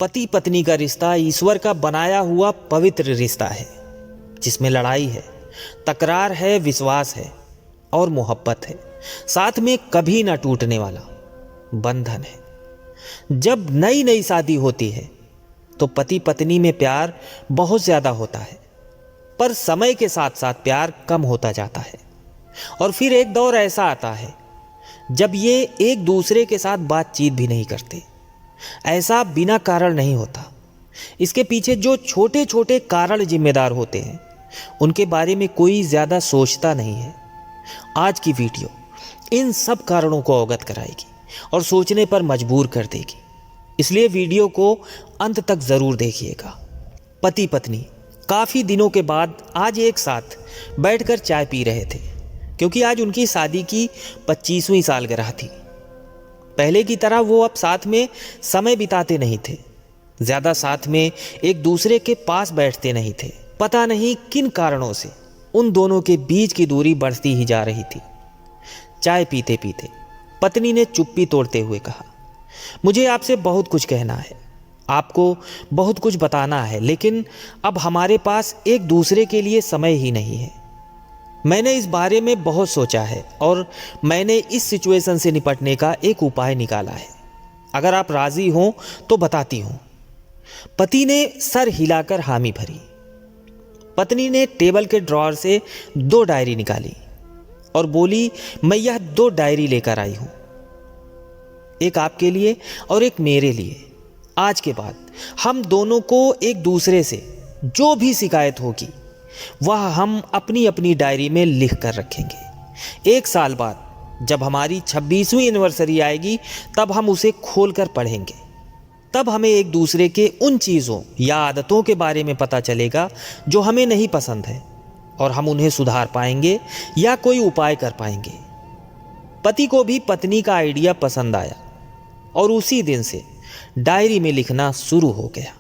पति पत्नी का रिश्ता ईश्वर का बनाया हुआ पवित्र रिश्ता है, जिसमें लड़ाई है, तकरार है, विश्वास है और मोहब्बत है। साथ में कभी ना टूटने वाला बंधन है। जब नई नई शादी होती है तो पति पत्नी में प्यार बहुत ज्यादा होता है, पर समय के साथ साथ प्यार कम होता जाता है। और फिर एक दौर ऐसा आता है जब ये एक दूसरे के साथ बातचीत भी नहीं करते। ऐसा बिना कारण नहीं होता। इसके पीछे जो छोटे छोटे कारण जिम्मेदार होते हैं, उनके बारे में कोई ज्यादा सोचता नहीं है। आज की वीडियो इन सब कारणों को अवगत कराएगी और सोचने पर मजबूर कर देगी, इसलिए वीडियो को अंत तक जरूर देखिएगा। पति पत्नी काफी दिनों के बाद आज एक साथ बैठकर चाय पी रहे थे, क्योंकि आज उनकी शादी की 25वीं सालगिरह थी। पहले की तरह वो अब साथ में समय बिताते नहीं थे, ज्यादा साथ में एक दूसरे के पास बैठते नहीं थे। पता नहीं किन कारणों से उन दोनों के बीच की दूरी बढ़ती ही जा रही थी। चाय पीते पीते पत्नी ने चुप्पी तोड़ते हुए कहा, मुझे आपसे बहुत कुछ कहना है, आपको बहुत कुछ बताना है, लेकिन अब हमारे पास एक दूसरे के लिए समय ही नहीं है। मैंने इस बारे में बहुत सोचा है और मैंने इस सिचुएशन से निपटने का एक उपाय निकाला है। अगर आप राजी हों तो बताती हूं। पति ने सर हिलाकर हामी भरी। पत्नी ने टेबल के ड्रॉअर से 2 डायरी निकाली और बोली, मैं यह 2 डायरी लेकर आई हूं, एक आपके लिए और एक मेरे लिए। आज के बाद हम दोनों को एक दूसरे से जो भी शिकायत होगी वह हम अपनी अपनी डायरी में लिख कर रखेंगे। 1 साल बाद जब हमारी 26वीं एनिवर्सरी आएगी, तब हम उसे खोलकर पढ़ेंगे। तब हमें एक दूसरे के उन चीज़ों या आदतों के बारे में पता चलेगा जो हमें नहीं पसंद है, और हम उन्हें सुधार पाएंगे या कोई उपाय कर पाएंगे। पति को भी पत्नी का आइडिया पसंद आया और उसी दिन से डायरी में लिखना शुरू हो गया।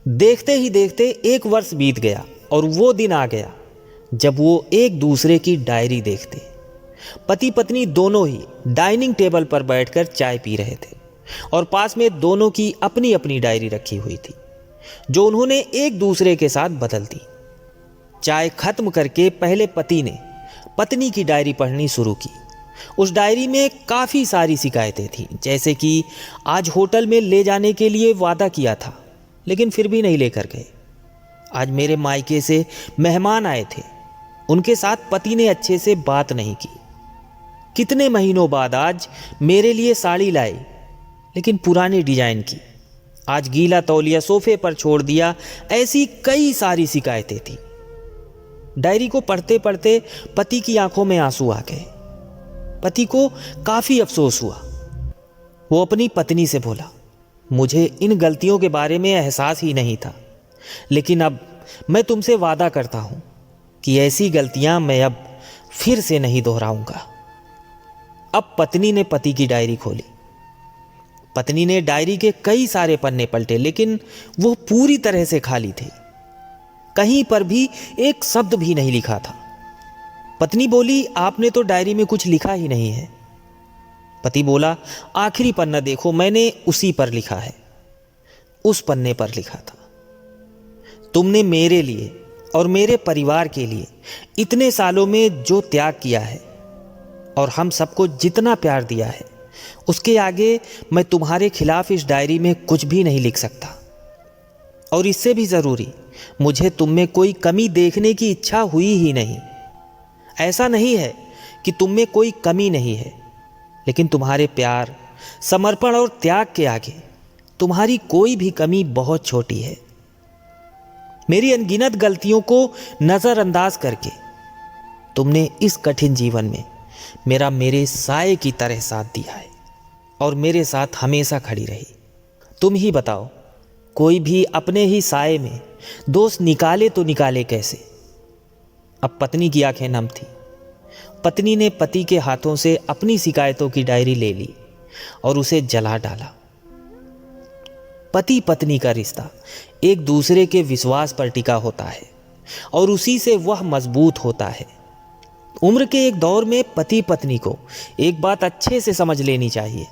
देखते ही देखते 1 वर्ष बीत गया और वो दिन आ गया जब वो एक दूसरे की डायरी देखते। पति पत्नी दोनों ही डाइनिंग टेबल पर बैठकर चाय पी रहे थे और पास में दोनों की अपनी अपनी डायरी रखी हुई थी, जो उन्होंने एक दूसरे के साथ बदल दी। चाय खत्म करके पहले पति ने पत्नी की डायरी पढ़नी शुरू की। उस डायरी में काफ़ी सारी शिकायतें थीं, जैसे कि आज होटल में ले जाने के लिए वादा किया था लेकिन फिर भी नहीं लेकर गए। आज मेरे मायके से मेहमान आए थे, उनके साथ पति ने अच्छे से बात नहीं की। कितने महीनों बाद आज मेरे लिए साड़ी लाई, लेकिन पुराने डिजाइन की। आज गीला तौलिया सोफे पर छोड़ दिया। ऐसी कई सारी शिकायतें थी। डायरी को पढ़ते पढ़ते पति की आंखों में आंसू आ गए। पति को काफी अफसोस हुआ। वो अपनी पत्नी से बोला, मुझे इन गलतियों के बारे में एहसास ही नहीं था, लेकिन अब मैं तुमसे वादा करता हूं कि ऐसी गलतियां मैं अब फिर से नहीं दोहराऊंगा। अब पत्नी ने पति की डायरी खोली। पत्नी ने डायरी के कई सारे पन्ने पलटे, लेकिन वो पूरी तरह से खाली थे। कहीं पर भी एक शब्द भी नहीं लिखा था। पत्नी बोली, आपने तो डायरी में कुछ लिखा ही नहीं है। पति बोला, आखिरी पन्ना देखो, मैंने उसी पर लिखा है, उस पन्ने पर लिखा था, तुमने मेरे लिए और मेरे परिवार के लिए इतने सालों में जो त्याग किया है और हम सबको जितना प्यार दिया है, उसके आगे मैं तुम्हारे खिलाफ इस डायरी में कुछ भी नहीं लिख सकता। और इससे भी ज़रूरी, मुझे तुम में कोई कमी देखने की इच्छा हुई ही नहीं। ऐसा नहीं है कि तुम में कोई कमी नहीं है, लेकिन तुम्हारे प्यार, समर्पण और त्याग के आगे तुम्हारी कोई भी कमी बहुत छोटी है। मेरी अनगिनत गलतियों को नज़रअंदाज करके तुमने इस कठिन जीवन में मेरे साए की तरह साथ दिया है और मेरे साथ हमेशा खड़ी रही। तुम ही बताओ, कोई भी अपने ही साए में दोष निकाले तो निकाले कैसे। अब पत्नी की आंखें नम थी। पत्नी ने पति के हाथों से अपनी शिकायतों की डायरी ले ली और उसे जला डाला। पति पत्नी का रिश्ता एक दूसरे के विश्वास पर टिका होता है और उसी से वह मजबूत होता है। उम्र के एक दौर में पति पत्नी को एक बात अच्छे से समझ लेनी चाहिए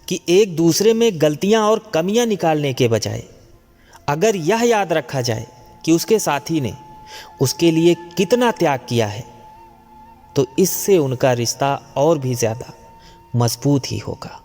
कि एक दूसरे में गलतियां और कमियां निकालने के बजाय अगर यह याद रखा जाए कि उसके साथी ने उसके लिए कितना त्याग किया है, तो इससे उनका रिश्ता और भी ज़्यादा मजबूत ही होगा।